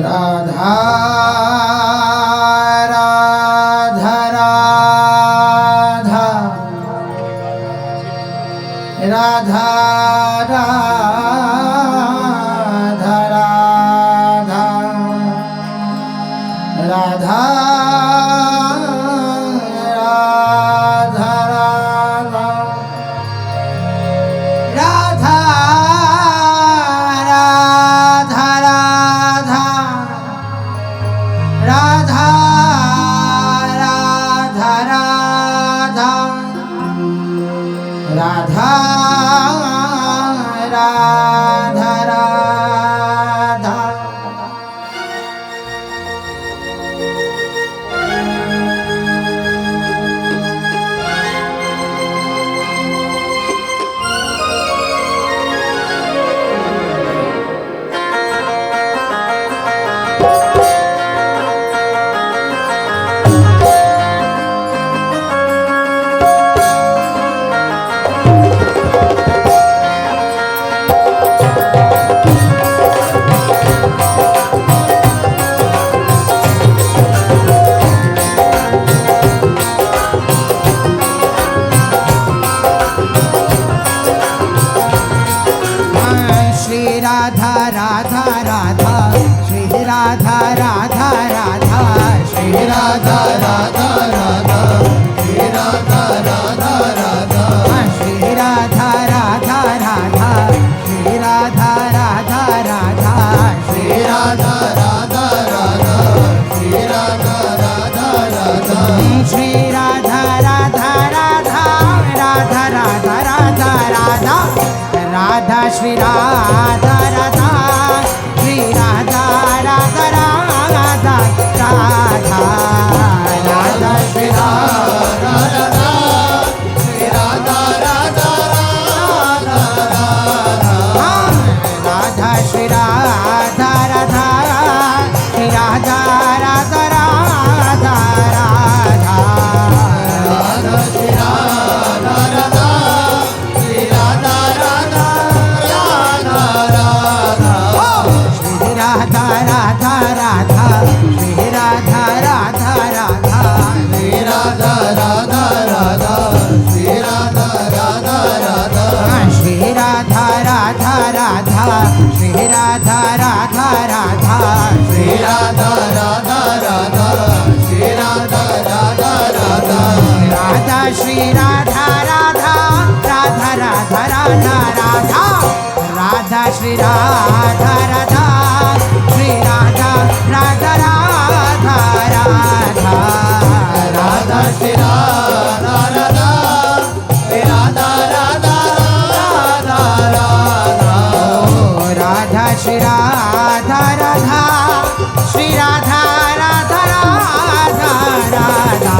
राधा राधा राधा राधा राधा राधा राधा राधा राधा राधा राधा राधा राधा श्री राधा राधा राधा श्री राधा राधा राधा श्री राधा राधा राधा श्री राधा राधा राधा श्री राधा राधा राधा श्री राधा राधा राधा श्री राधा राधा राधा श्री राधा राधा राधा राधा राधा राधा राधा राधा श्री राधा राधा श्री राधा राधा राधा राधा राधा श्री राधा राधा श्री राधा राधा राधा श्री राधा राधा श्री राधा राधा राधा राधा श्री राधा राधा श्री राधा राधा राधा राधा राधा श्री राधा राधा राधा श्री राधा राधा राधा श्री राधा राधा राधा श्री राधा राधा राधा श्री राधा राधा राधा श्री राधा राधा राधा श्री राधा राधा राधा राधा श्री राधा राधा राधा राधा राधा राधा राधा श्री राधा राधा श्री राधा राधा राधा राधा राधा श्री राधा राधा श्री राधा राधा राधा राधा राधा श्री राधा राधा श्री राधा राधा राधा राधा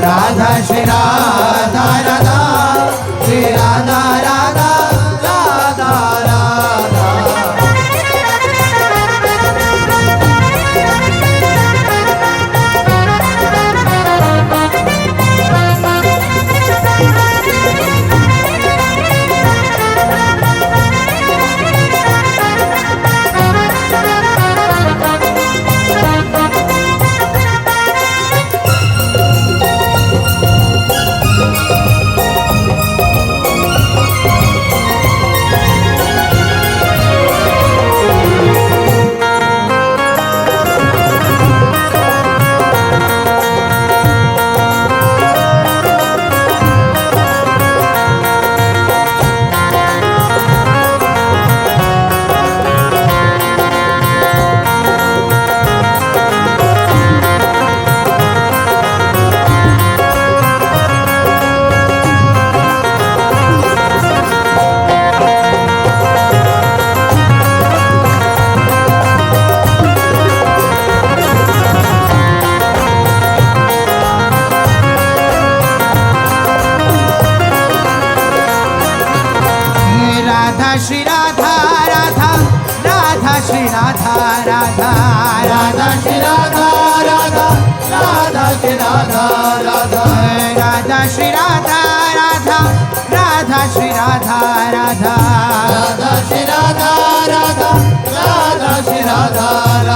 राधा श्री राधा राधा श्री राधा राधा राधा राधा श्री राधा राधा राधा श्री राधा राधा राधा श्री राधा राधा राधा श्री राधा राधा राधा श्री राधा राधा राधा श्री राधा राधा राधा श्री राधा राधा राधा श्री राधा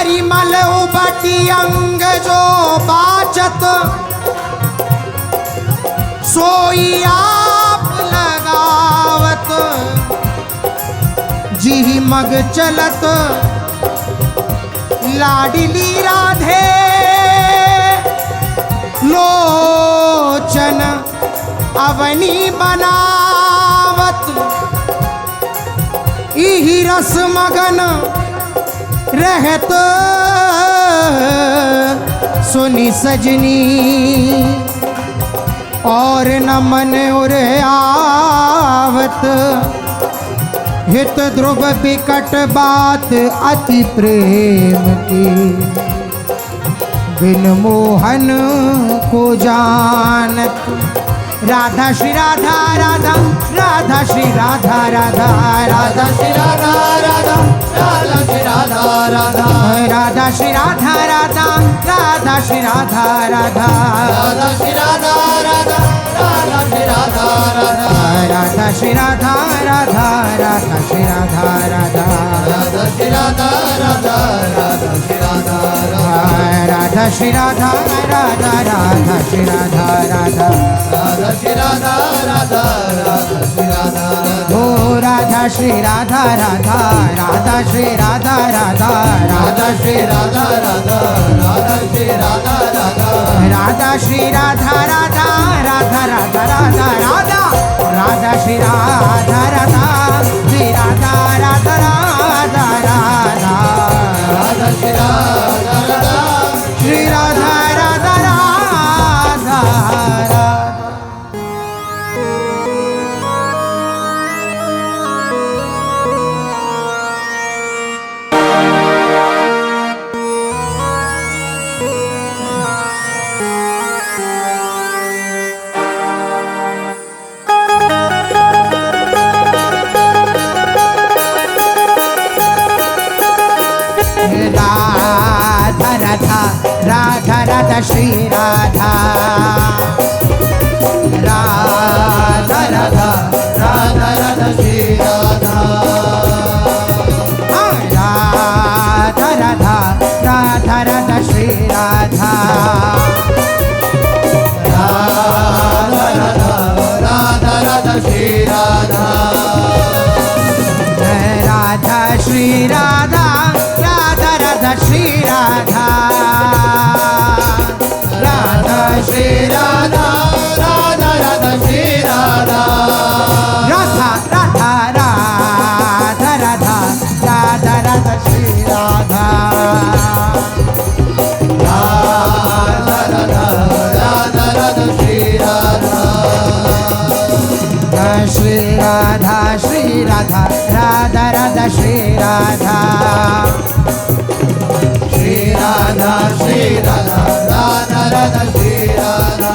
परिमल उबटी अंग जो बाचत सोई आप लगावत जी मग चलत लाडली राधे लोचन अवनी बनावत इही रस मगन रहत सुनी सजनी और न मन उर आवत हित ध्रुव बिकट बात अति प्रेम की बिन मोहन को जानत राधा श्री राधा राधा राधा श्री राधा राधा राधा श्री राधा राधा राधा श्री राधा राधा राधा श्री राधा राधा राधा श्री राधा राधा राधा श्री राधा राधा राधा श्री राधा राधा राधा श्री राधा राधा राधा श्री राधा राधा राधा श्री राधा राधा राधा श्री राधा राधा श्री राधा राधा राधा श्री राधा राधा राधा श्री राधा राधा राधा श्री राधा हो राधा श्री राधा राधा राधा श्री राधा राधा राधा श्री राधा राधा राधा श्री राधा राधा राधा श्री राधा राधा राधा राधा राधा राधा राधा श्री राधा राधा श्री राधा राधा राधा राधा राधा श्री राधा राधा श्री राधा राधा राधा राधा राधा राधा श्री राधा राधा राधा राधा राधा श्री राधा राधा राधा राधा राधा श्री राधा राधा राधा राधा राधा श्री राधा राधा श्री राधा राधा राधा श्री राधा राधा श्री राधा राधा राधा श्री राधा राधा राधा राधा राधा राधा राधा श्री राधा राधा राधा राधा राधा श्री राधा श्री राधा श्री राधा राधा राधा श्री राधा श्री राधा श्री राधा राधा राधा श्री राधा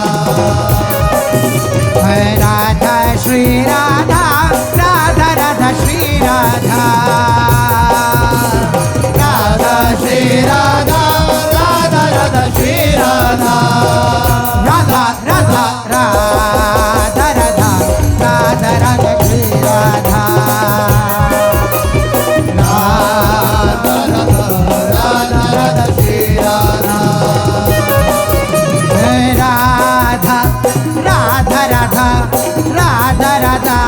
राधा श्री राधा राधा राधा श्री राधा राधा श्री राधा राधा राधा श्री राधा राधा राधा राधा राधा राधा राधा श्री राधा राधा राधा राधा राधा श्री राधा राधा राधा राधा राधा राधा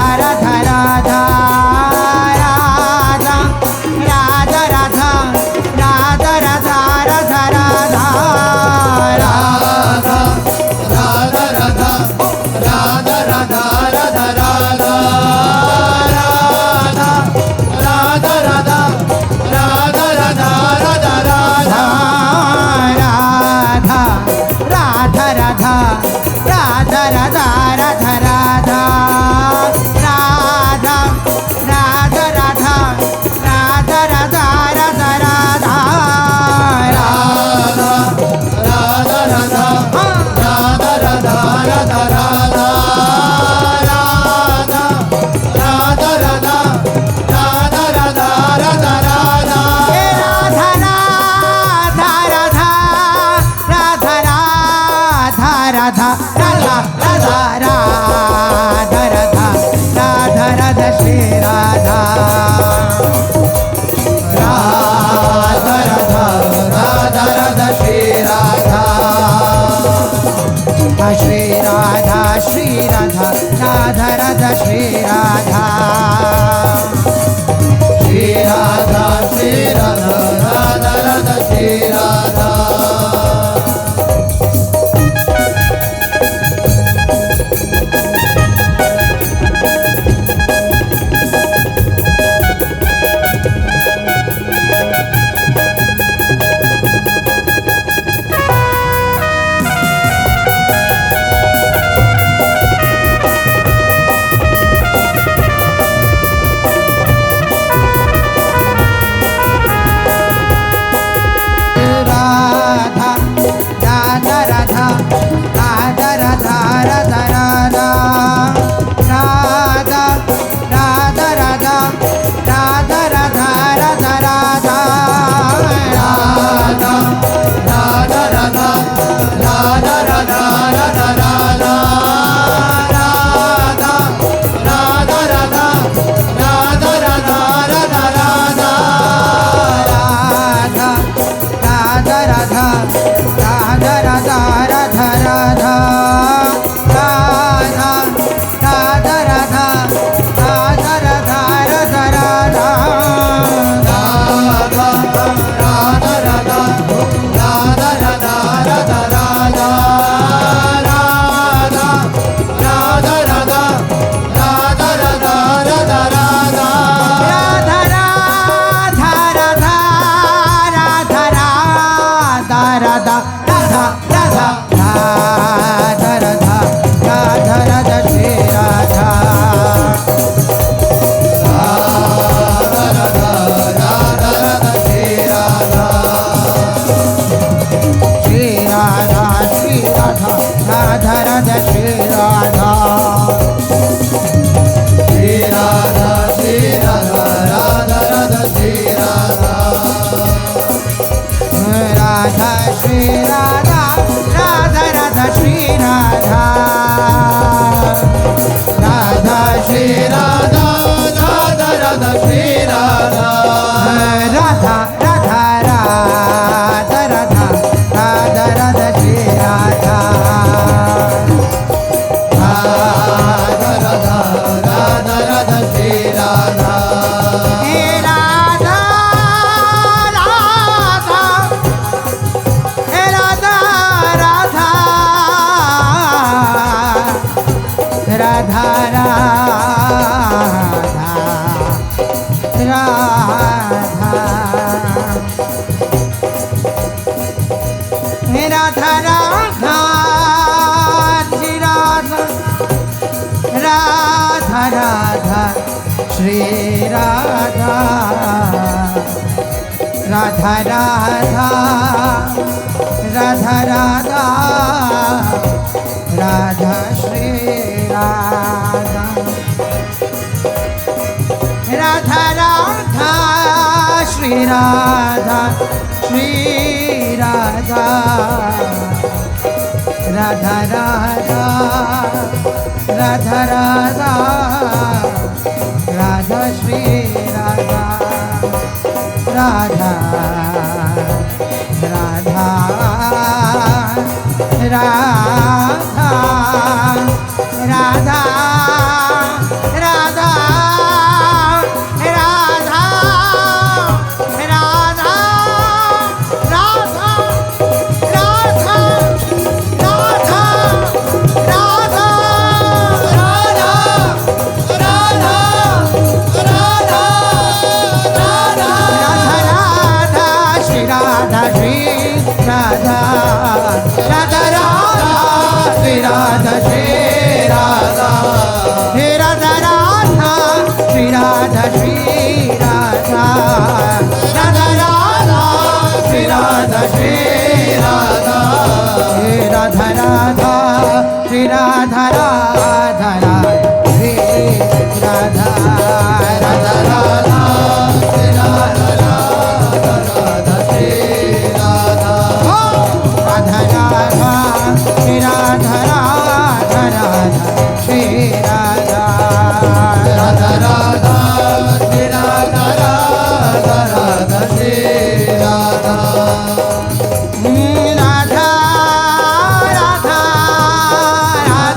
राधा राधा राधा श्री राधा राधा राधा श्री राधा राधा राधा राधा राधा राधा श्री राधा राधा राधा श्री राधा श्री राधा राधा राधा राधा राधा राधा श्री राधा राधा राधा राधा राधा राधा राधा श्री राधा हे राधा राधा श्री राधा श्री राधा राधा राधा श्री राधा श्री राधा हे राधा राधा श्री राधा राधा राधा हे राधा राधा राधा श्री राधा राधा राधा श्री राधा राधा राधा श्री राधा राधा राधा श्री राधा राधा राधा श्री राधा राधा राधा श्री राधा राधा राधा